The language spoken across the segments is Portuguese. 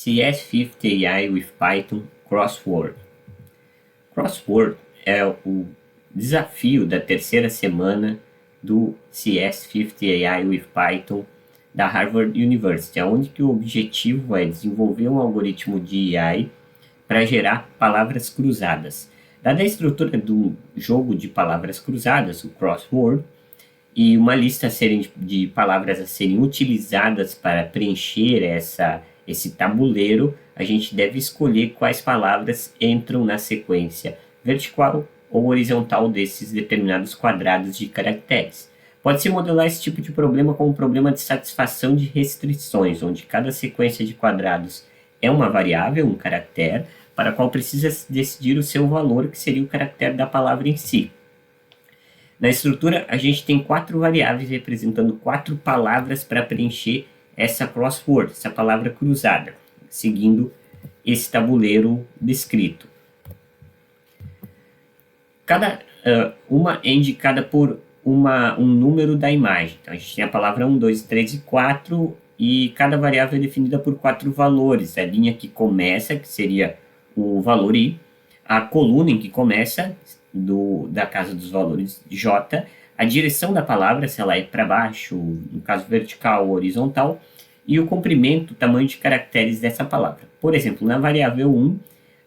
CS50 AI with Python Crossword. Crossword é o desafio da terceira semana do CS50 AI with Python da Harvard University, onde que o objetivo é desenvolver um algoritmo de AI para gerar palavras cruzadas. Dada a estrutura do jogo de palavras cruzadas, o crossword, e uma lista de palavras a serem utilizadas para preencher esse tabuleiro, a gente deve escolher quais palavras entram na sequência vertical ou horizontal desses determinados quadrados de caracteres. Pode-se modelar esse tipo de problema como um problema de satisfação de restrições, onde cada sequência de quadrados é uma variável, um caractere, para a qual precisa decidir o seu valor, que seria o caractere da palavra em si. Na estrutura, a gente tem 4 variáveis representando 4 palavras para preencher essa crossword, essa palavra cruzada, seguindo esse tabuleiro descrito. Uma é indicada por um número da imagem. Então, a gente tem a palavra 1, 2, 3 e 4, e cada variável é definida por 4 valores. A linha que começa, que seria o valor i, a coluna em que começa, da casa dos valores j, a direção da palavra, se ela é para baixo, no caso vertical ou horizontal, e o comprimento, o tamanho de caracteres dessa palavra. Por exemplo, na variável 1,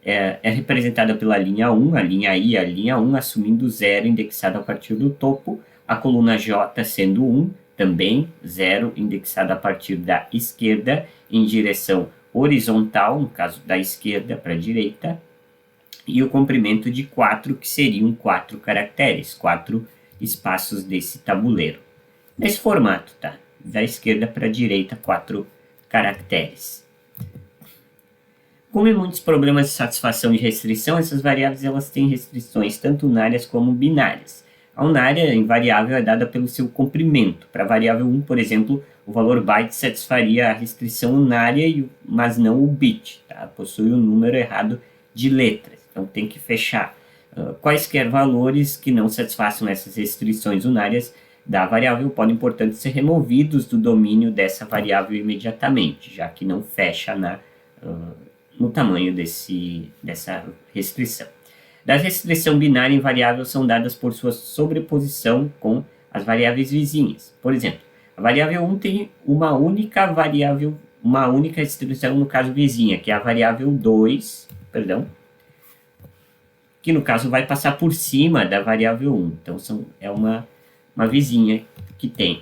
é representada pela linha 1, a linha i, a linha 1, assumindo 0 indexado a partir do topo, a coluna j sendo 1, também 0 indexado a partir da esquerda, em direção horizontal, no caso da esquerda para a direita, e o comprimento de 4, que seriam 4 caracteres, 4 espaços desse tabuleiro. Nesse formato, tá? Da esquerda para a direita, 4 caracteres. Como em muitos problemas de satisfação de restrição, essas variáveis elas têm restrições tanto unárias como binárias. A unária em variável é dada pelo seu comprimento. Para a variável 1, por exemplo, o valor byte satisfaria a restrição unária, mas não o bit. Tá? Possui um número errado de letras. Então tem que fechar quaisquer valores que não satisfaçam essas restrições unárias da variável podem, portanto, ser removidos do domínio dessa variável imediatamente, já que não fecha no tamanho dessa restrição. Da restrição binária em variável são dadas por sua sobreposição com as variáveis vizinhas. Por exemplo, a variável 1 tem uma única restrição, no caso vizinha, que é a variável 2, que no caso vai passar por cima da variável 1. Então é uma vizinha que tem.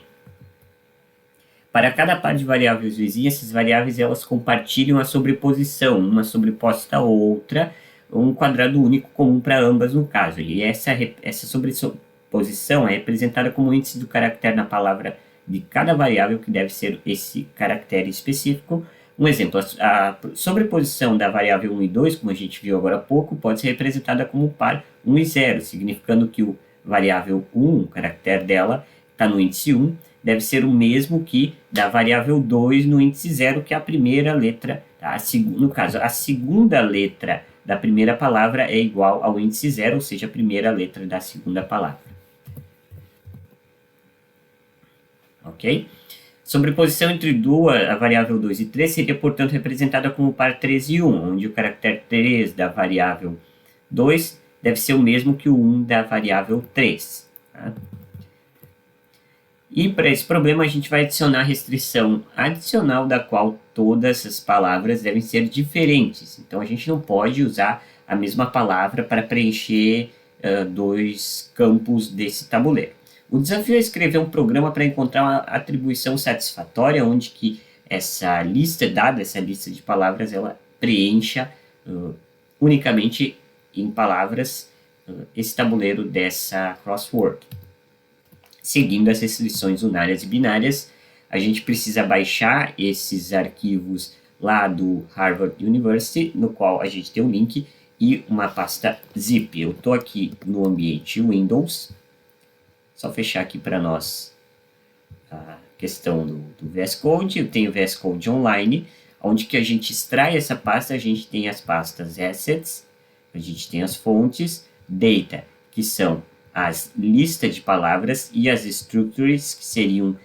Para cada par de variáveis vizinhas, essas variáveis elas compartilham a sobreposição, uma sobreposta à outra, um quadrado único comum para ambas no caso. E essa sobreposição é representada como índice do caractere na palavra de cada variável, que deve ser esse caractere específico. Um exemplo, a sobreposição da variável 1 e 2, como a gente viu agora há pouco, pode ser representada como par 1 e 0, significando que o variável 1, o caractere dela, está no índice 1, deve ser o mesmo que da variável 2 no índice 0, que é a primeira letra, tá? No caso, a segunda letra da primeira palavra é igual ao índice 0, ou seja, a primeira letra da segunda palavra. Ok? Sobreposição entre a variável 2 e 3 seria, portanto, representada como par 3 e 1, onde o caractere 3 da variável 2 deve ser o mesmo que o 1 da variável 3. Tá? E para esse problema a gente vai adicionar a restrição adicional, da qual todas as palavras devem ser diferentes. Então a gente não pode usar a mesma palavra para preencher 2 campos desse tabuleiro. O desafio é escrever um programa para encontrar uma atribuição satisfatória, onde que essa lista de palavras, ela preencha unicamente em palavras esse tabuleiro dessa crossword. Seguindo as restrições unárias e binárias, a gente precisa baixar esses arquivos lá do Harvard University, no qual a gente tem um link e uma pasta zip. Eu estou aqui no ambiente Windows. Só fechar aqui para nós a questão do VS Code. Eu tenho o VS Code Online, onde que a gente extrai essa pasta. A gente tem as pastas Assets, a gente tem as fontes, Data, que são as listas de palavras, e as Structures, que seriam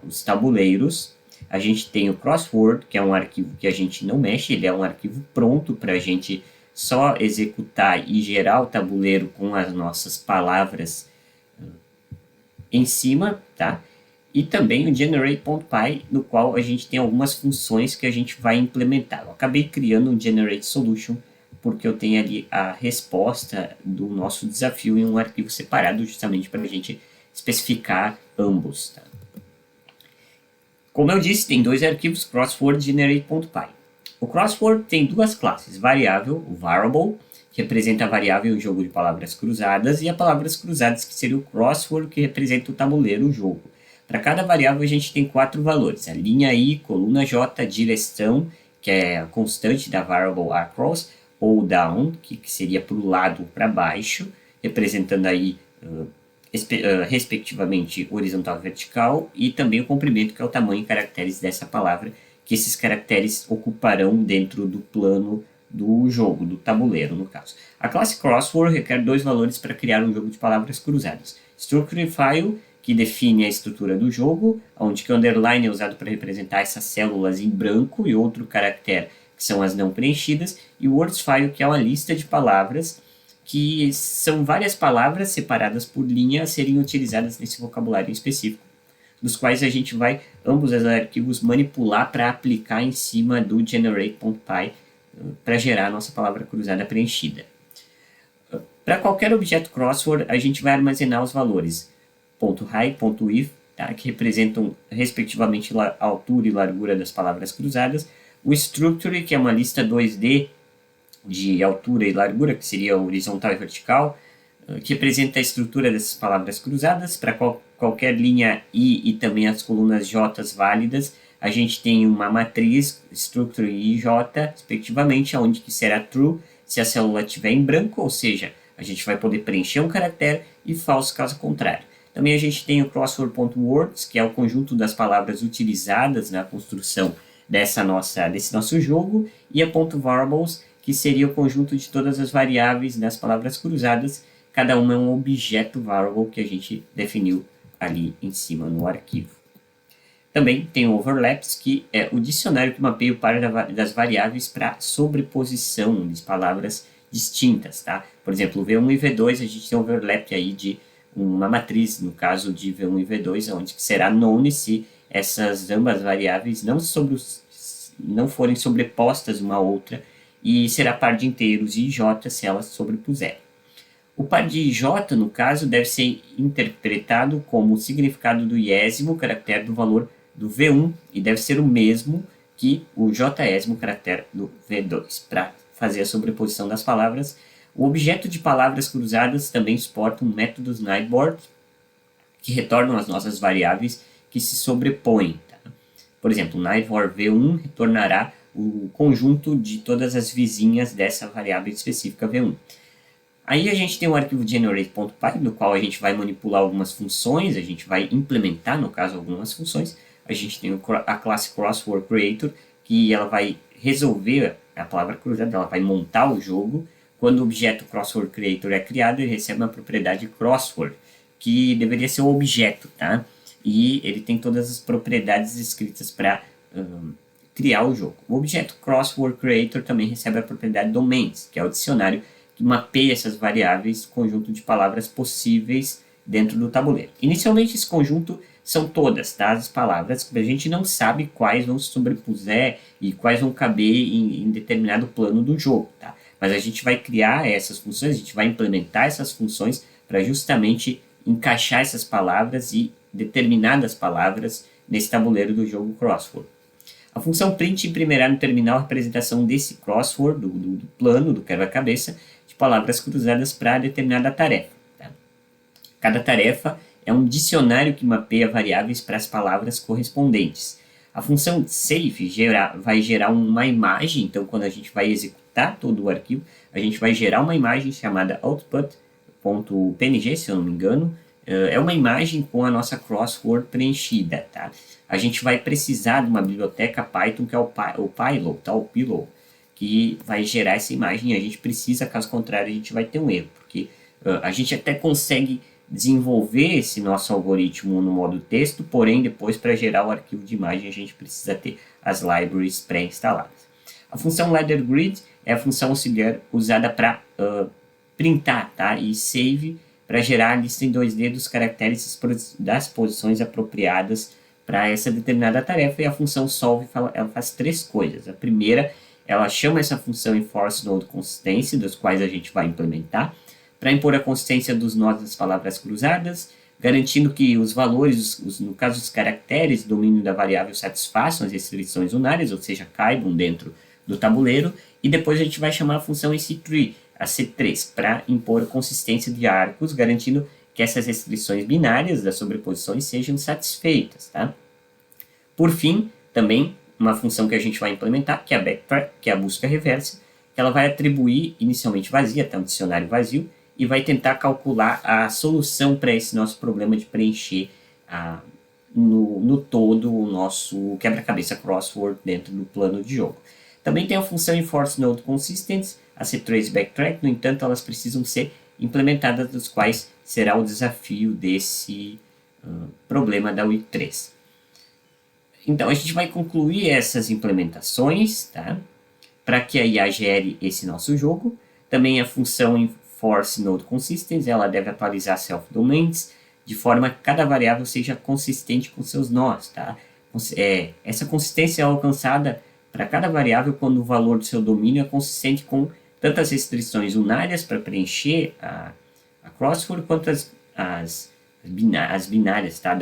os tabuleiros. A gente tem o crossword, que é um arquivo que a gente não mexe, ele é um arquivo pronto para a gente só executar e gerar o tabuleiro com as nossas palavras em cima, tá? E também o generate.py, no qual a gente tem algumas funções que a gente vai implementar. Eu acabei criando um generate solution porque eu tenho ali a resposta do nosso desafio em um arquivo separado, justamente para a gente especificar ambos, tá? Como eu disse, tem dois arquivos, crossword e generate.py. O crossword tem duas classes, variável, o variable, que representa a variável em jogo de palavras cruzadas, e a palavras cruzadas, que seria o crossword, que representa o tabuleiro, o jogo. Para cada variável a gente tem 4 valores, a linha I, coluna J, direção, que é a constante da variable across, ou down, que seria para o lado ou para baixo, representando aí respectivamente horizontal e vertical, e também o comprimento, que é o tamanho em caracteres dessa palavra, que esses caracteres ocuparão dentro do plano do jogo, do tabuleiro, no caso. A classe crossword requer 2 valores para criar um jogo de palavras cruzadas. Structure file, que define a estrutura do jogo, onde que o underline é usado para representar essas células em branco, e outro caractere, que são as não preenchidas, e o words file, que é uma lista de palavras, que são várias palavras separadas por linha a serem utilizadas nesse vocabulário específico, dos quais a gente vai, ambos os arquivos, manipular para aplicar em cima do generate.py para gerar a nossa palavra cruzada preenchida. Para qualquer objeto crossword, a gente vai armazenar os valores .high, .width, tá, que representam respectivamente a altura e largura das palavras cruzadas, o structure, que é uma lista 2D de altura e largura, que seria horizontal e vertical, que representa a estrutura dessas palavras cruzadas. Para qualquer linha I e também as colunas J válidas, a gente tem uma matriz, structure I e J, respectivamente, onde que será true se a célula estiver em branco, ou seja, a gente vai poder preencher um caractere, e false caso contrário. Também a gente tem o crossword.words, que é o conjunto das palavras utilizadas na construção desse nosso jogo, e a .variables, que seria o conjunto de todas as variáveis das palavras cruzadas. Cada uma é um objeto variable que a gente definiu ali em cima no arquivo. Também tem o overlaps, que é o dicionário que mapeia o par das variáveis para sobreposição de palavras distintas, tá? Por exemplo, V1 e V2, a gente tem um overlap aí de uma matriz, no caso de V1 e V2, onde será known se essas ambas variáveis não forem sobrepostas uma à outra, e será par de inteiros e J se elas sobrepuserem. O par de J, no caso, deve ser interpretado como o significado do iésimo caractere do valor do V1, e deve ser o mesmo que o Jésimo caractere do V2, para fazer a sobreposição das palavras. O objeto de palavras cruzadas também suporta um método Snideboard, que retornam as nossas variáveis que se sobrepõem. Tá? Por exemplo, o Snideboard V1 retornará o conjunto de todas as vizinhas dessa variável específica V1. Aí a gente tem o arquivo generate.py, no qual a gente vai manipular algumas funções, a gente vai implementar, no caso, algumas funções. A gente tem a classe crossword creator, que ela vai resolver a palavra cruzada, ela vai montar o jogo. Quando o objeto crossword creator é criado, ele recebe uma propriedade crossword, que deveria ser o objeto, tá? E ele tem todas as propriedades escritas para criar o jogo. O objeto crossword creator também recebe a propriedade domains, que é o dicionário que mapeia essas variáveis, conjunto de palavras possíveis dentro do tabuleiro. Inicialmente, esse conjunto são todas, tá? As palavras que a gente não sabe quais vão se sobrepuser e quais vão caber em determinado plano do jogo, tá? Mas a gente vai criar essas funções, a gente vai implementar essas funções para justamente encaixar essas palavras e determinadas palavras nesse tabuleiro do jogo crossword. A função print imprimirá no terminal a representação desse crossword, do plano, do quebra-cabeça, de palavras cruzadas para determinada tarefa. Tá? Cada tarefa é um dicionário que mapeia variáveis para as palavras correspondentes. A função save vai gerar uma imagem, então quando a gente vai executar todo o arquivo, a gente vai gerar uma imagem chamada output.png, se eu não me engano. É uma imagem com a nossa crossword preenchida, tá? A gente vai precisar de uma biblioteca Python, que é o Pillow, tá? O Pillow, que vai gerar essa imagem, e a gente precisa, caso contrário, a gente vai ter um erro, porque a gente até consegue desenvolver esse nosso algoritmo no modo texto, porém depois para gerar o arquivo de imagem a gente precisa ter as libraries pré-instaladas. A função LedderGrid é a função auxiliar usada para printar, tá? E save para gerar a lista em 2D dos caracteres das posições apropriadas para essa determinada tarefa. E a função solve ela faz 3 coisas. A primeira, ela chama essa função enforce node consistência, das quais a gente vai implementar, para impor a consistência dos nós das palavras cruzadas, garantindo que os valores, no caso os caracteres, domínio da variável satisfaçam as restrições unárias, ou seja, caibam dentro do tabuleiro, e depois a gente vai chamar a função EC3, a C3, para impor a consistência de arcos, garantindo que essas restrições binárias das sobreposições sejam satisfeitas, tá? Por fim, também uma função que a gente vai implementar, que é a backtrack, que é a busca reversa, que ela vai atribuir inicialmente vazia, até um dicionário vazio, e vai tentar calcular a solução para esse nosso problema de preencher no todo o nosso quebra-cabeça crossword dentro do plano de jogo. Também tem a função enforce node consistence, a C3 backtrack, no entanto, elas precisam ser implementadas, dos quais será o desafio desse problema da week 3. Então, a gente vai concluir essas implementações, tá? Para que a IA gere esse nosso jogo. Também a função enforce node consistence, ela deve atualizar self-domains, de forma que cada variável seja consistente com seus nós, tá? Essa consistência é alcançada para cada variável quando o valor do seu domínio é consistente com tantas restrições unárias para preencher a crossword, quanto as binárias, tá?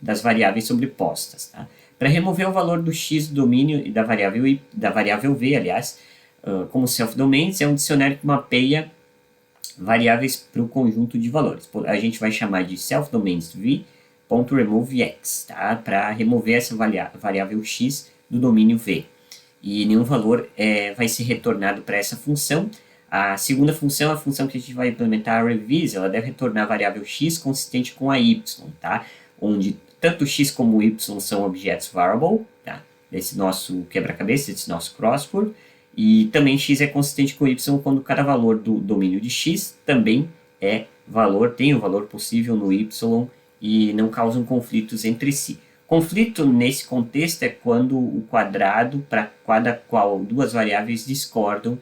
Das variáveis sobrepostas. Tá? Para remover o valor do x do domínio e da variável v, aliás, como self-domains, é um dicionário que mapeia variáveis para o conjunto de valores. A gente vai chamar de self-domains v.removex, tá? Para remover essa variável x do domínio v. E nenhum valor vai ser retornado para essa função. A segunda função, a função que a gente vai implementar, a revise, ela deve retornar a variável x consistente com a y, tá? Onde tanto x como y são objetos variable, tá? Desse nosso quebra-cabeça, desse nosso crossword. E também x é consistente com y quando cada valor do domínio de x também tem o valor possível no y e não causam conflitos entre si. Conflito nesse contexto é quando o quadrado para cada qual duas variáveis discordam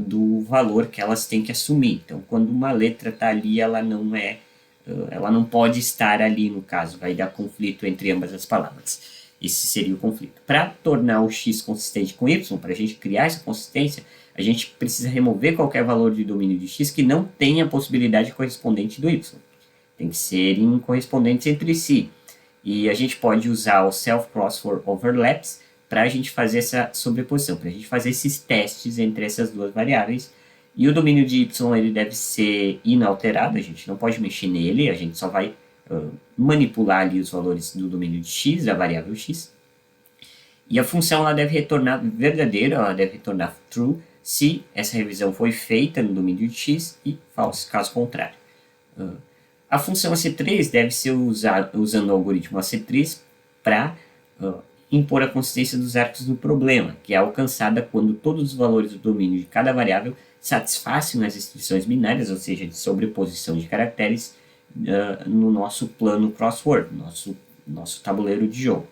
do valor que elas têm que assumir. Então, quando uma letra está ali, ela não pode estar ali, no caso, vai dar conflito entre ambas as palavras. Esse seria o conflito. Para tornar o x consistente com y, para a gente criar essa consistência, a gente precisa remover qualquer valor de domínio de x que não tenha a possibilidade correspondente do y. Tem que serem correspondentes entre si. E a gente pode usar o self-crossword overlaps para a gente fazer essa sobreposição, para a gente fazer esses testes entre essas duas variáveis. E o domínio de y ele deve ser inalterado, a gente não pode mexer nele, a gente só vai manipular ali os valores do domínio de x, da variável x. E a função ela deve retornar verdadeira, ela deve retornar true, se essa revisão foi feita no domínio de x, e false, caso contrário. A função AC3 deve ser usando o algoritmo AC3 para impor a consistência dos arcos do problema, que é alcançada quando todos os valores do domínio de cada variável satisfazem as restrições binárias, ou seja, de sobreposição de caracteres, no nosso plano crossword, nosso tabuleiro de jogo.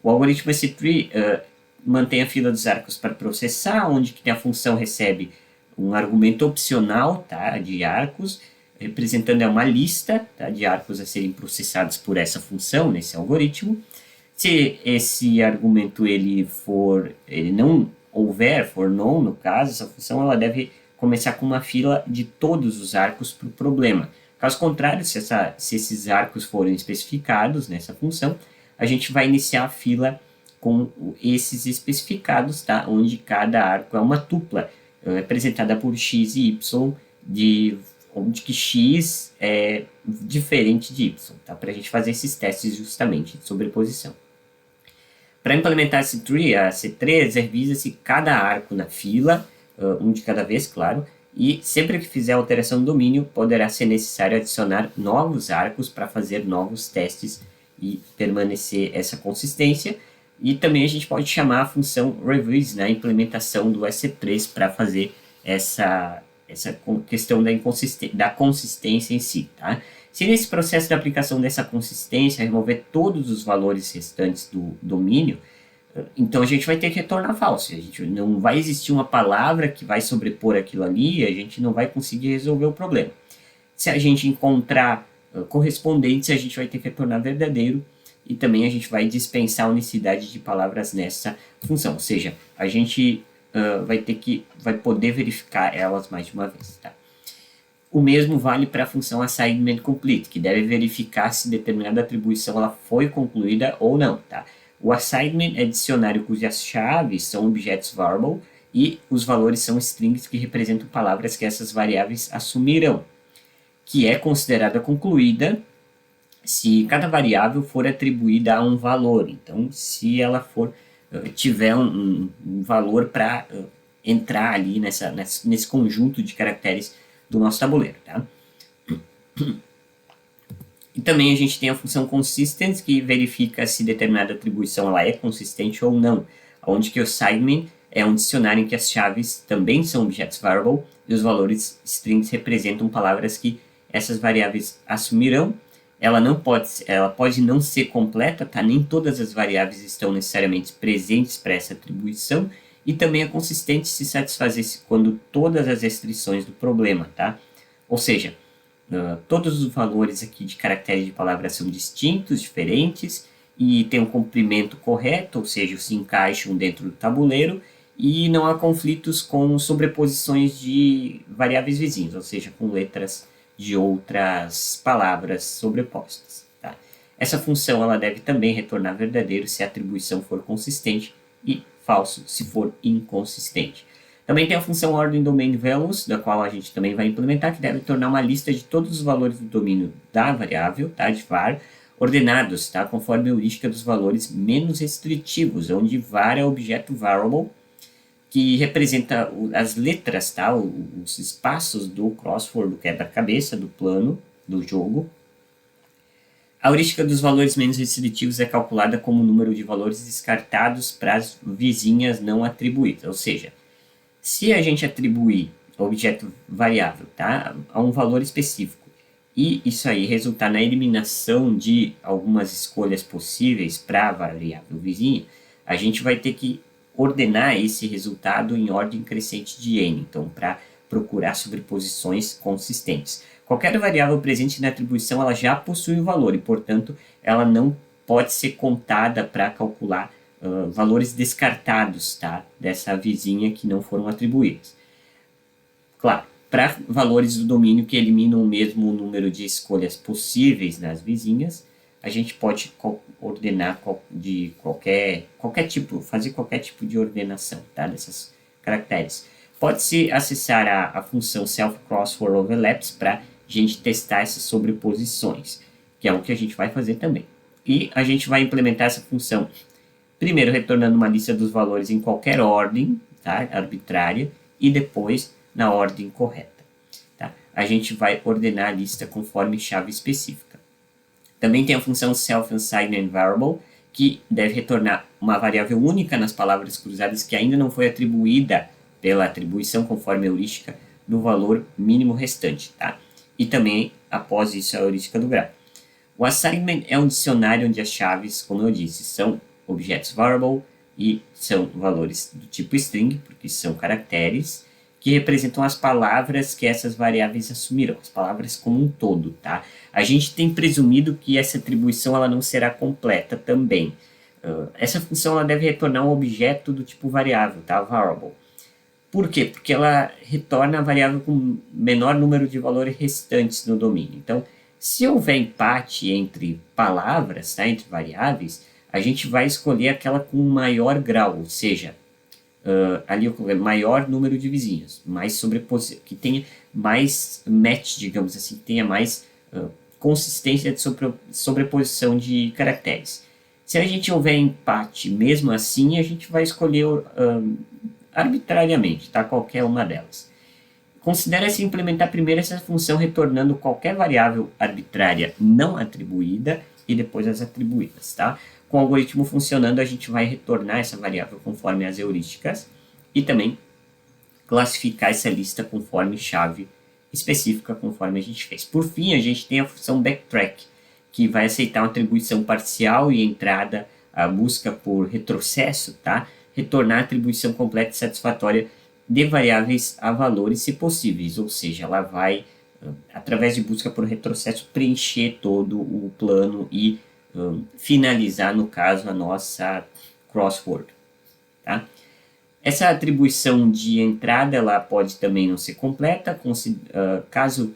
O algoritmo AC3 mantém a fila dos arcos para processar, onde que a função recebe um argumento opcional, tá, de arcos, representando uma lista, tá, de arcos a serem processados por essa função, nesse algoritmo. Se esse argumento for non, no caso, essa função ela deve começar com uma fila de todos os arcos para o problema. Caso contrário, se esses arcos forem especificados nessa função, a gente vai iniciar a fila com esses especificados, tá? Onde cada arco é uma tupla, representada por x e y, onde que x é diferente de y, tá? Para a gente fazer esses testes justamente de sobreposição. Para implementar esse tree, a C3, revisa-se cada arco na fila, um de cada vez, claro, e sempre que fizer alteração do domínio, poderá ser necessário adicionar novos arcos para fazer novos testes e permanecer essa consistência. E também a gente pode chamar a função revise na implementação do EC3 para fazer essa essa questão da consistência em si, tá? Se nesse processo de aplicação dessa consistência remover todos os valores restantes do domínio, então a gente vai ter que retornar falso. A gente não vai existir uma palavra que vai sobrepor aquilo ali e a gente não vai conseguir resolver o problema. Se a gente encontrar correspondentes, a gente vai ter que retornar verdadeiro e também a gente vai dispensar a unicidade de palavras nessa função. Ou seja, a gente vai poder verificar elas mais de uma vez, tá? O mesmo vale para a função assignment complete, que deve verificar se determinada atribuição ela foi concluída ou não, tá? O assignment é dicionário cujas chaves são objetos variable e os valores são strings que representam palavras que essas variáveis assumirão, que é considerada concluída se cada variável for atribuída a um valor. Então, se ela tiver um valor para entrar ali nesse conjunto de caracteres do nosso tabuleiro, tá? E também a gente tem a função consistent, que verifica se determinada atribuição ela é consistente ou não, onde que o assignment é um dicionário em que as chaves também são objetos variable e os valores strings representam palavras que essas variáveis assumirão. Ela pode não ser completa, tá? Nem todas as variáveis estão necessariamente presentes para essa atribuição, e também é consistente se satisfazer quando todas as restrições do problema, tá? Ou seja, todos os valores aqui de caracteres de palavra são distintos, diferentes, e tem um comprimento correto, ou seja, se encaixam dentro do tabuleiro, e não há conflitos com sobreposições de variáveis vizinhas, ou seja, com letras de outras palavras sobrepostas, tá? Essa função ela deve também retornar verdadeiro se a atribuição for consistente e falso se for inconsistente. Também tem a função ordem domain values, da qual a gente também vai implementar, que deve tornar uma lista de todos os valores do domínio da variável, tá, de var, ordenados, tá, conforme a heurística dos valores menos restritivos, onde var é objeto variable, que representa as letras, tá, os espaços do crossword, do quebra-cabeça, do plano, do jogo. A heurística dos valores menos restritivos é calculada como o número de valores descartados para as vizinhas não atribuídas, ou seja, se a gente atribuir objeto variável, tá, a um valor específico, e isso aí resultar na eliminação de algumas escolhas possíveis para a variável vizinha, a gente vai ter que ordenar esse resultado em ordem crescente de n, então para procurar sobreposições consistentes. Qualquer variável presente na atribuição ela já possui o valor e, portanto, ela não pode ser contada para calcular valores descartados, tá, dessa vizinha que não foram atribuídos. Claro, para valores do domínio que eliminam o mesmo número de escolhas possíveis nas vizinhas, a gente pode ordenar de qualquer tipo, fazer qualquer tipo de ordenação, tá, dessas caracteres. Pode-se acessar a função self-crossword-overlaps para a gente testar essas sobreposições, que é o que a gente vai fazer também. E a gente vai implementar essa função, primeiro retornando uma lista dos valores em qualquer ordem, tá, arbitrária, e depois na ordem correta. Tá? A gente vai ordenar a lista conforme chave específica. Também tem a função self-assigned variable, que deve retornar uma variável única nas palavras cruzadas que ainda não foi atribuída pela atribuição conforme a heurística do valor mínimo restante. Tá? E também, após isso, a heurística do grau. O assignment é um dicionário onde as chaves, como eu disse, são objetos variable e são valores do tipo string, porque são caracteres, que representam as palavras que essas variáveis assumirão, as palavras como um todo, tá? A gente tem presumido que essa atribuição ela não será completa também. Essa função ela deve retornar um objeto do tipo variável, tá? Variable. Por quê? Porque ela retorna a variável com menor número de valores restantes no domínio. Então, se houver empate entre palavras, tá? Entre variáveis, a gente vai escolher aquela com maior grau, ou seja, ali o maior número de vizinhos, mais sobreposição, que tenha mais match, digamos assim, que tenha mais consistência de sobreposição de caracteres. Se a gente houver empate, mesmo assim, a gente vai escolher arbitrariamente, tá? Qualquer uma delas. Considera-se implementar primeiro essa função retornando qualquer variável arbitrária não atribuída e depois as atribuídas, tá? Com o algoritmo funcionando, a gente vai retornar essa variável conforme as heurísticas e também classificar essa lista conforme chave específica, conforme a gente fez. Por fim, a gente tem a função backtrack, que vai aceitar uma atribuição parcial e entrada, a busca por retrocesso, tá? Retornar a atribuição completa e satisfatória de variáveis a valores, se possíveis, ou seja, ela vai, através de busca por retrocesso, preencher todo o plano e finalizar, no caso, a nossa crossword. Tá? Essa atribuição de entrada ela pode também não ser completa, caso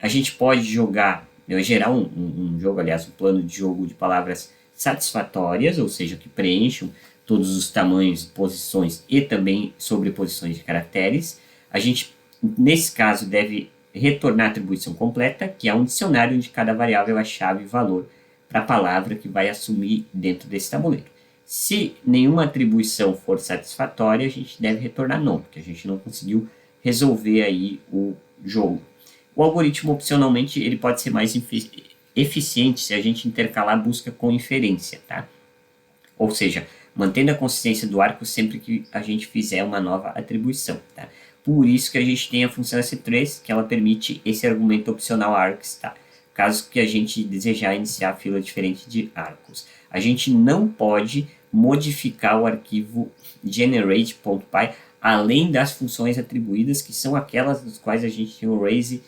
a gente pode gerar um jogo, aliás, um plano de jogo de palavras satisfatórias, ou seja, que preencham todos os tamanhos, posições e também sobreposições de caracteres. A gente, nesse caso, deve retornar a atribuição completa, que é um dicionário onde cada variável é chave e valor para a palavra que vai assumir dentro desse tabuleiro. Se nenhuma atribuição for satisfatória, a gente deve retornar não, porque a gente não conseguiu resolver aí o jogo. O algoritmo, opcionalmente, ele pode ser mais eficiente se a gente intercalar a busca com inferência, tá? Ou seja, mantendo a consistência do arco sempre que a gente fizer uma nova atribuição, tá? Por isso que a gente tem a função S3, que ela permite esse argumento opcional arcs, tá? Caso que a gente desejar iniciar a fila diferente de arcos. A gente não pode modificar o arquivo generate.py além das funções atribuídas, que são aquelas das quais a gente tem o raise,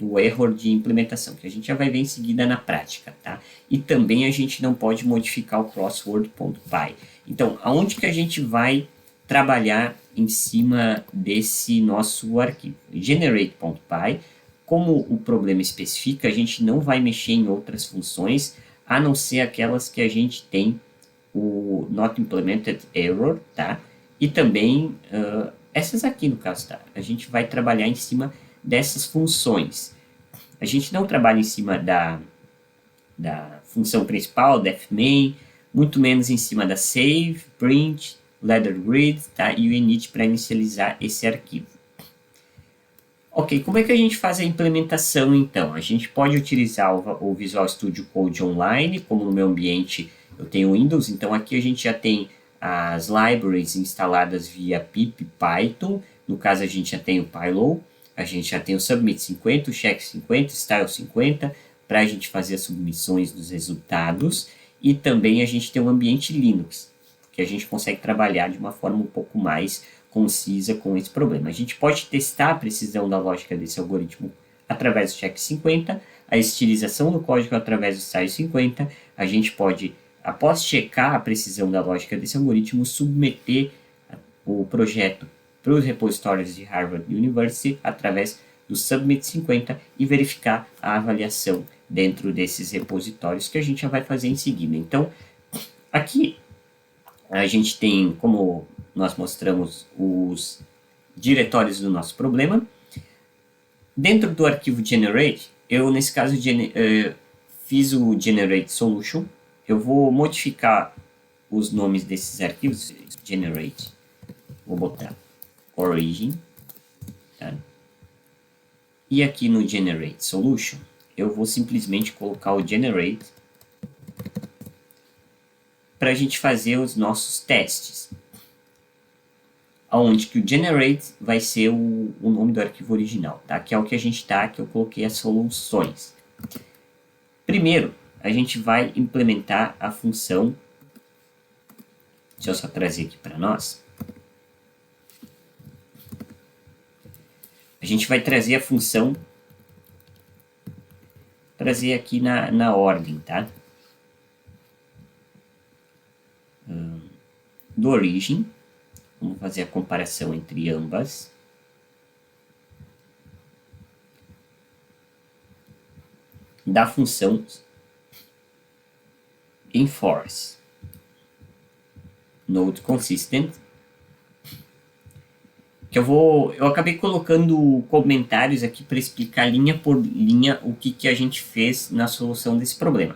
o erro de implementação, que a gente já vai ver em seguida na prática, tá? E também a gente não pode modificar o crossword.py. Então, aonde que a gente vai trabalhar em cima desse nosso arquivo? Generate.py, como o problema especifica, a gente não vai mexer em outras funções, a não ser aquelas que a gente tem o not implemented error, tá? E também essas aqui no caso, tá? A gente vai trabalhar em cima dessas funções. A gente não trabalha em cima da função principal, defMain, muito menos em cima da save, print, lettergrid, tá? E o init para inicializar esse arquivo. Ok, como é que a gente faz a implementação então? A gente pode utilizar o Visual Studio Code Online, como no meu ambiente eu tenho Windows, então aqui a gente já tem as libraries instaladas via pip Python, no caso a gente já tem o Pylo, a gente já tem o Submit 50, o Check 50, Style 50, para a gente fazer as submissões dos resultados, e também a gente tem um ambiente Linux, que a gente consegue trabalhar de uma forma um pouco mais concisa com esse problema. A gente pode testar a precisão da lógica desse algoritmo através do Check 50, a estilização do código através do Style 50, a gente pode, após checar a precisão da lógica desse algoritmo, submeter o projeto para os repositórios de Harvard University através do Submit 50 e verificar a avaliação dentro desses repositórios que a gente já vai fazer em seguida. Então, aqui a gente tem, como nós mostramos, os diretórios do nosso problema. Dentro do arquivo generate, eu nesse caso fiz o generate solution. Eu vou modificar os nomes desses arquivos. Generate, vou botar origin, tá? E aqui no generate solution, eu vou simplesmente colocar o generate para a gente fazer os nossos testes. Onde que o generate vai ser o nome do arquivo original, tá? Que é o que a gente está, que eu coloquei as soluções. Primeiro, a gente vai implementar a função, deixa eu só trazer aqui para nós. A gente vai trazer a função, trazer aqui na ordem, tá? Do origin, vamos fazer a comparação entre ambas. Da função enforce node consistent, que eu acabei colocando comentários aqui para explicar linha por linha o que a gente fez na solução desse problema.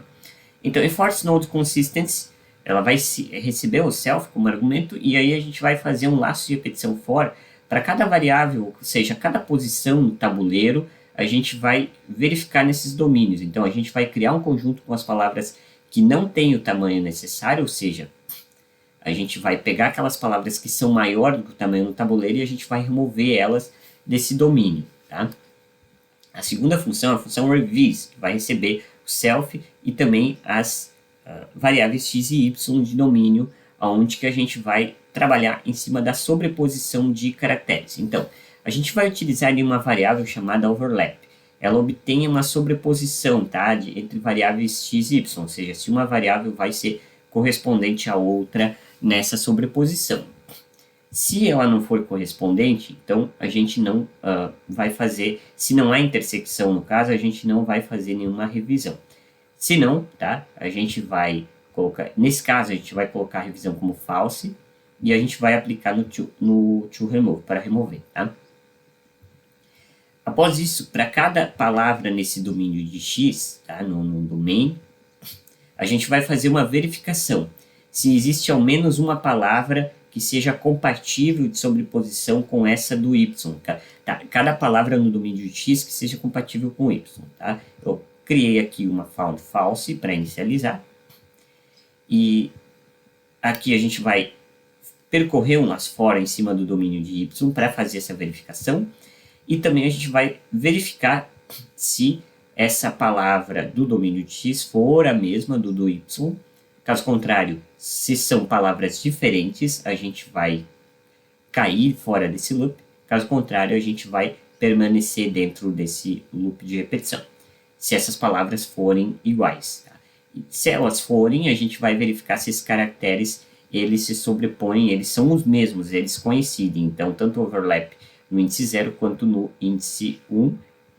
Então, enforce node consistency, ela vai receber o self como argumento, e aí a gente vai fazer um laço de repetição for para cada variável, ou seja, cada posição no tabuleiro, a gente vai verificar nesses domínios. Então, a gente vai criar um conjunto com as palavras que não têm o tamanho necessário, ou seja, a gente vai pegar aquelas palavras que são maior do que o tamanho do tabuleiro e a gente vai remover elas desse domínio, tá? A segunda função é a função revise, que vai receber o self e também as variáveis x e y de domínio, onde que a gente vai trabalhar em cima da sobreposição de caracteres. Então, a gente vai utilizar ali uma variável chamada overlap. Ela obtém uma sobreposição, tá, entre variáveis x e y, ou seja, se uma variável vai ser correspondente à outra nessa sobreposição. Se ela não for correspondente, então a gente não vai fazer, se não há intersecção no caso, a gente não vai fazer nenhuma revisão. Se não, tá, a gente vai colocar, nesse caso a gente vai colocar a revisão como false e a gente vai aplicar no to remove, para remover, tá? Após isso, para cada palavra nesse domínio de x, tá, no domain, a gente vai fazer uma verificação se existe ao menos uma palavra que seja compatível de sobreposição com essa do y. Tá? Cada palavra no domínio de x que seja compatível com y. Tá? Eu criei aqui uma found false para inicializar. E aqui a gente vai percorrer um as for em cima do domínio de y para fazer essa verificação. E também a gente vai verificar se essa palavra do domínio de x for a mesma do y. Caso contrário, se são palavras diferentes, a gente vai cair fora desse loop. Caso contrário, a gente vai permanecer dentro desse loop de repetição. Se essas palavras forem iguais. Tá? E se elas forem, a gente vai verificar se esses caracteres eles se sobrepõem, eles são os mesmos, eles coincidem. Então, tanto o overlap no índice 0 quanto no índice 1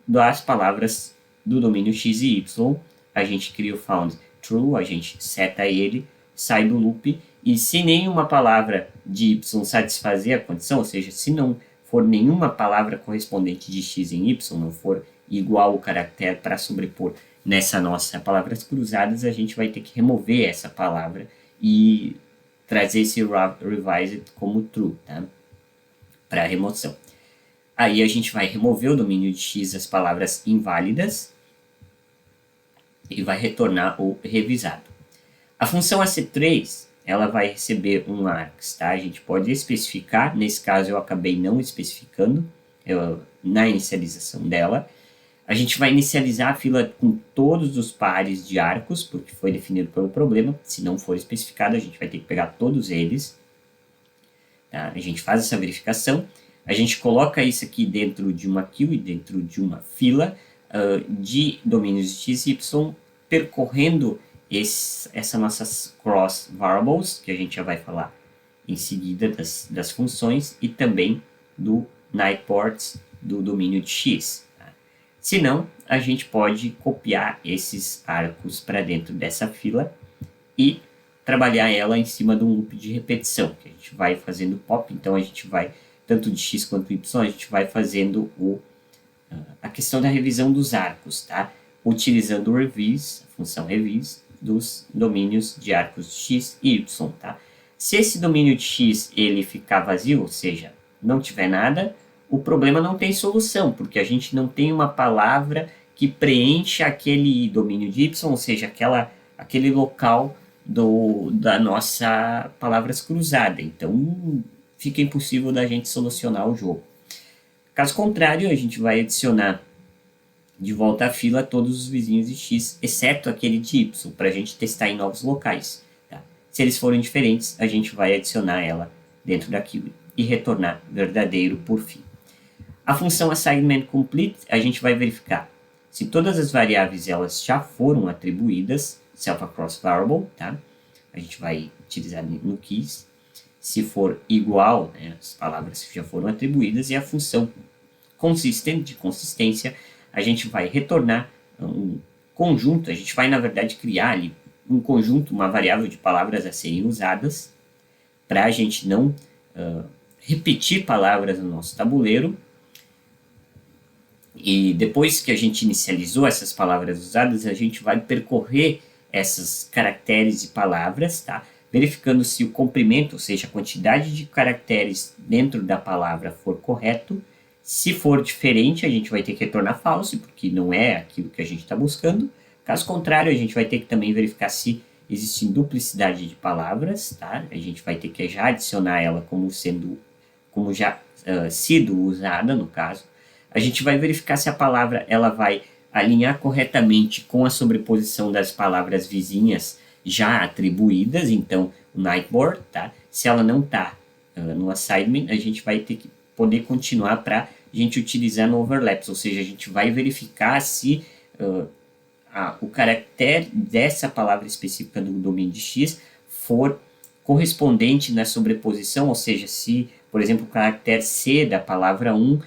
das palavras do domínio x e y, a gente cria o found true, a gente seta ele, sai do loop, e se nenhuma palavra de y satisfazer a condição, ou seja, se não for nenhuma palavra correspondente de x em y, não for igual o caractere para sobrepor nessa nossa palavras cruzadas, a gente vai ter que remover essa palavra e trazer esse revised como true, tá? Para remoção. Aí a gente vai remover o domínio de x das palavras inválidas e vai retornar o revisado. A função AC3, ela vai receber um args, tá? A gente pode especificar, nesse caso eu acabei não especificando na inicialização dela. A gente vai inicializar a fila com todos os pares de arcos, porque foi definido pelo problema. Se não for especificado, a gente vai ter que pegar todos eles. Tá? A gente faz essa verificação. A gente coloca isso aqui dentro de uma queue, dentro de uma fila de domínios de x e y, percorrendo essas nossas cross variables, que a gente já vai falar em seguida das funções, e também do nightports do domínio de x. Tá? Se não, a gente pode copiar esses arcos para dentro dessa fila e trabalhar ela em cima de um loop de repetição, que a gente vai fazendo pop, então a gente vai tanto de x quanto y, a gente vai fazendo a questão da revisão dos arcos, tá? Utilizando o revise, a função revise, dos domínios de arcos de x e y, tá? Se esse domínio de x ele ficar vazio, ou seja, não tiver nada, o problema não tem solução, porque a gente não tem uma palavra que preencha aquele domínio de y, ou seja, aquele local da nossa palavras cruzada. Então, fica impossível da gente solucionar o jogo. Caso contrário, a gente vai adicionar de volta à fila todos os vizinhos de x, exceto aquele de y, para a gente testar em novos locais. Tá? Se eles forem diferentes, a gente vai adicionar ela dentro da queue e retornar verdadeiro por fim. A função assignment complete, a gente vai verificar se todas as variáveis elas já foram atribuídas, self-across variable, tá? A gente vai utilizar no keys. Se for igual, né, as palavras que já foram atribuídas, e a função consistent, de consistência, a gente vai retornar um conjunto, a gente vai, na verdade, criar ali um conjunto, uma variável de palavras a serem usadas, para a gente não repetir palavras no nosso tabuleiro. E depois que a gente inicializou essas palavras usadas, a gente vai percorrer esses caracteres e palavras, tá? Verificando se o comprimento, ou seja, a quantidade de caracteres dentro da palavra for correto. Se for diferente, a gente vai ter que retornar false, porque não é aquilo que a gente está buscando. Caso contrário, a gente vai ter que também verificar se existe duplicidade de palavras, tá? A gente vai ter que já adicionar ela como já sido usada, no caso. A gente vai verificar se a palavra ela vai alinhar corretamente com a sobreposição das palavras vizinhas já atribuídas, então o Nightboard, tá? Se ela não está no assignment, a gente vai ter que poder continuar para a gente utilizar no overlaps, ou seja, a gente vai verificar se o caractere dessa palavra específica do domínio de X for correspondente na sobreposição, ou seja, se, por exemplo, o caractere C da palavra 1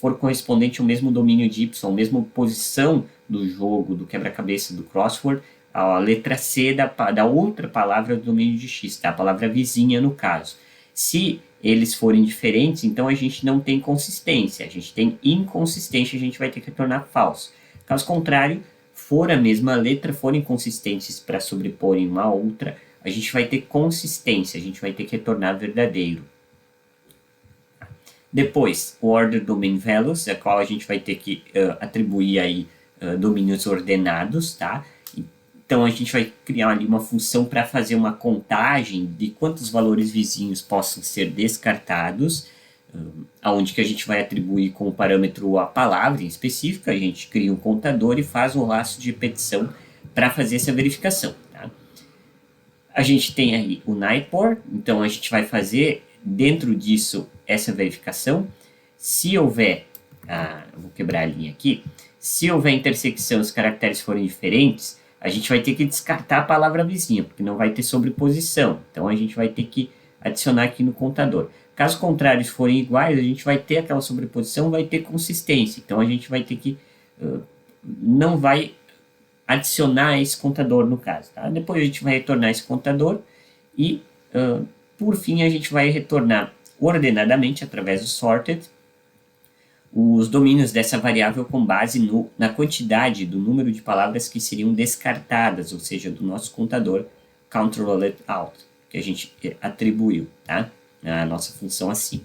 for correspondente ao mesmo domínio de Y, a mesma posição do jogo, do quebra-cabeça, do crossword, a letra C da outra palavra do domínio de X, tá? A palavra vizinha no caso. Se eles forem diferentes, então a gente não tem consistência, a gente tem inconsistência, a gente vai ter que retornar falso. Caso contrário, for a mesma letra, forem consistentes para sobreporem uma outra, a gente vai ter consistência, a gente vai ter que retornar verdadeiro. Depois, o order domain values, a qual a gente vai ter que atribuir aí domínios ordenados, tá? Então a gente vai criar ali uma função para fazer uma contagem de quantos valores vizinhos possam ser descartados, aonde que a gente vai atribuir como parâmetro a palavra em específico, a gente cria um contador e faz um laço de repetição para fazer essa verificação. Tá? A gente tem aí o Nightboard, então a gente vai fazer dentro disso essa verificação. Se houver, vou quebrar a linha aqui, se houver intersecção e os caracteres forem diferentes, a gente vai ter que descartar a palavra vizinha, porque não vai ter sobreposição. Então a gente vai ter que adicionar aqui no contador. Caso contrário, se forem iguais, a gente vai ter aquela sobreposição, vai ter consistência. Então a gente vai ter que, não vai adicionar esse contador no caso. Tá? Depois a gente vai retornar esse contador e, por fim, a gente vai retornar ordenadamente, através do sorted, os domínios dessa variável com base na quantidade do número de palavras que seriam descartadas, ou seja, do nosso contador controlled out, que a gente atribuiu, tá? A nossa função acima.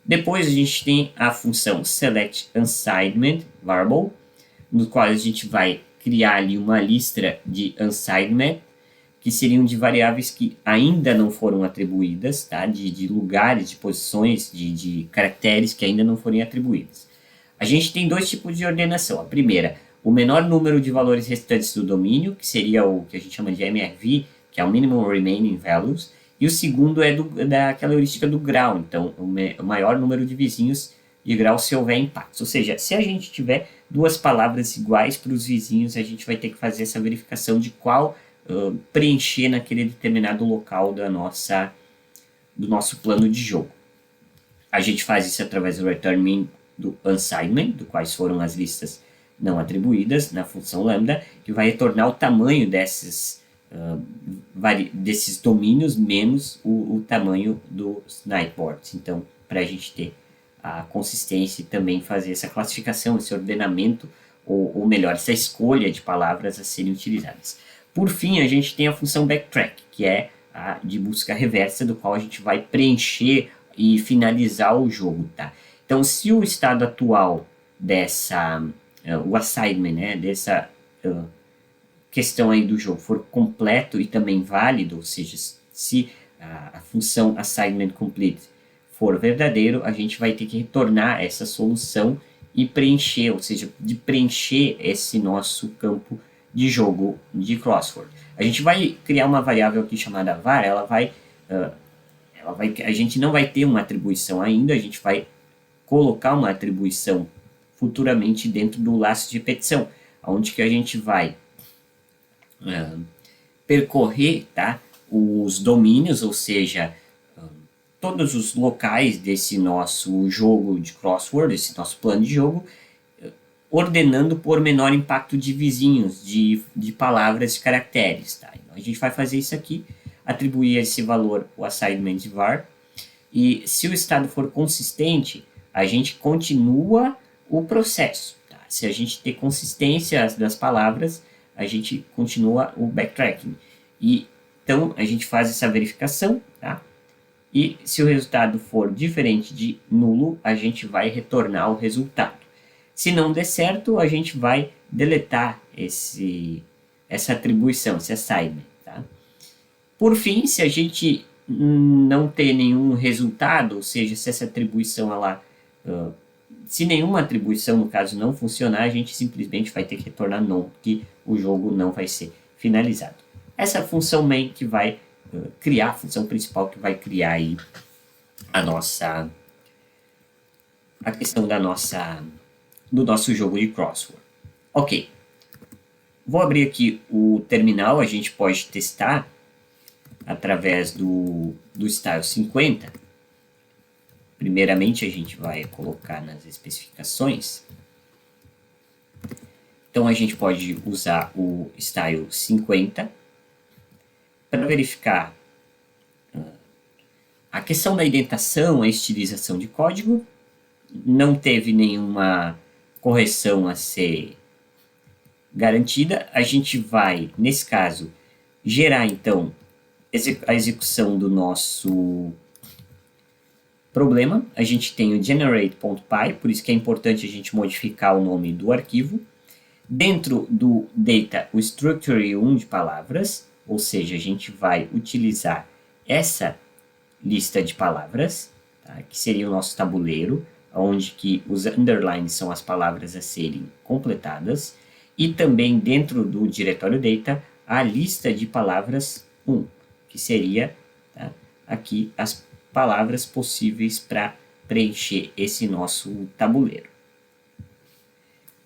Depois a gente tem a função select assignment variable, no qual a gente vai criar ali uma lista de assignment, que seriam de variáveis que ainda não foram atribuídas, tá? de lugares, de posições, de caracteres que ainda não foram atribuídos. A gente tem dois tipos de ordenação. A primeira, o menor número de valores restantes do domínio, que seria o que a gente chama de MRV, que é o Minimum Remaining Values, e o segundo é daquela heurística do grau, então o maior número de vizinhos de grau se houver impactos. Ou seja, se a gente tiver duas palavras iguais para os vizinhos, a gente vai ter que fazer essa verificação de qual preencher naquele determinado local do nosso plano de jogo. A gente faz isso através do return min do assignment, do quais foram as listas não atribuídas na função lambda, que vai retornar o tamanho desses domínios menos o tamanho dos Nightboards. Então, para a gente ter a consistência e também fazer essa classificação, esse ordenamento, ou melhor, essa escolha de palavras a serem utilizadas. Por fim, a gente tem a função backtrack, que é a de busca reversa, do qual a gente vai preencher e finalizar o jogo, tá? Então, se o estado atual o assignment, né, dessa questão aí do jogo for completo e também válido, ou seja, se a função assignment complete for verdadeiro, a gente vai ter que retornar essa solução e preencher, ou seja, de preencher esse nosso campo de jogo de crossword. A gente vai criar uma variável aqui chamada var, a gente não vai ter uma atribuição ainda, a gente vai colocar uma atribuição futuramente dentro do laço de repetição, onde que a gente vai percorrer, tá, os domínios, ou seja, todos os locais desse nosso jogo de crossword, esse nosso plano de jogo, ordenando por menor impacto de vizinhos, de palavras e caracteres. Tá? Então, a gente vai fazer isso aqui, atribuir esse valor, o assignment var, e se o estado for consistente, a gente continua o processo. Tá? Se a gente ter consistência das palavras, a gente continua o backtracking. Então, a gente faz essa verificação, tá? E se o resultado for diferente de nulo, a gente vai retornar o resultado. Se não der certo, a gente vai deletar essa atribuição, esse assignment. Tá? Por fim, se a gente não ter nenhum resultado, ou seja, se essa atribuição, se nenhuma atribuição, no caso, não funcionar, a gente simplesmente vai ter que retornar none, que o jogo não vai ser finalizado. Essa função main que vai criar, a função principal que vai criar aí a questão do nosso jogo de crossword. Ok. Vou abrir aqui o terminal, a gente pode testar através do style 50. Primeiramente, a gente vai colocar nas especificações. Então, a gente pode usar o style 50 para verificar a questão da indentação, a estilização de código. Não teve nenhuma correção a ser garantida. A gente vai, nesse caso, gerar, então, a execução do nosso problema. A gente tem o generate.py, por isso que é importante a gente modificar o nome do arquivo. Dentro do data, o structure1 de palavras, ou seja, a gente vai utilizar essa lista de palavras, tá, que seria o nosso tabuleiro, onde que os underlines são as palavras a serem completadas, e também dentro do diretório data, a lista de palavras 1, que seria, tá, aqui as palavras possíveis para preencher esse nosso tabuleiro.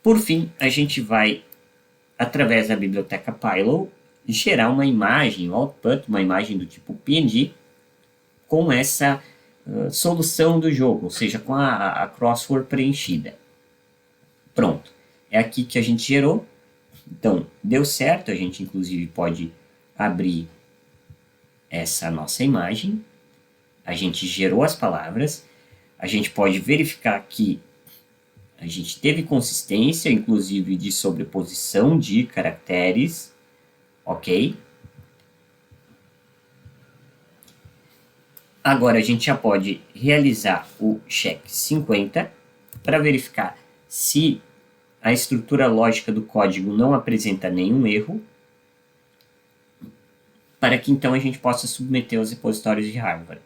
Por fim, a gente vai, através da biblioteca Pylo, gerar uma imagem, output, uma imagem do tipo PNG, com essa solução do jogo, ou seja, com a crossword preenchida. Pronto. É aqui que a gente gerou. Então, deu certo. A gente, inclusive, pode abrir essa nossa imagem. A gente gerou as palavras. A gente pode verificar que a gente teve consistência, inclusive de sobreposição de caracteres. Ok? Agora a gente já pode realizar o check 50 para verificar se a estrutura lógica do código não apresenta nenhum erro, para que então a gente possa submeter aos repositórios de Harvard.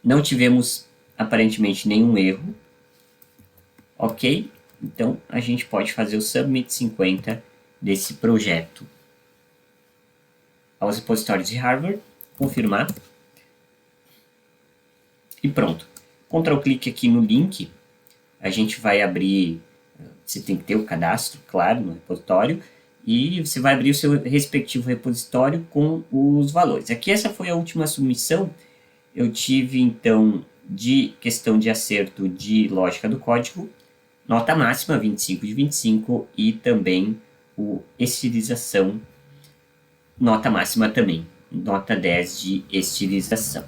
Não tivemos aparentemente nenhum erro, ok? Então a gente pode fazer o submit 50 desse projeto aos repositórios de Harvard. Confirmar. E pronto. Ctrl-clique aqui no link. A gente vai abrir... Você tem que ter o cadastro, claro, no repositório. E você vai abrir o seu respectivo repositório com os valores. Aqui essa foi a última submissão. Eu tive, então, de questão de acerto de lógica do código, nota máxima, 25 de 25. E também o estilização, nota máxima também. Nota 10 de estilização.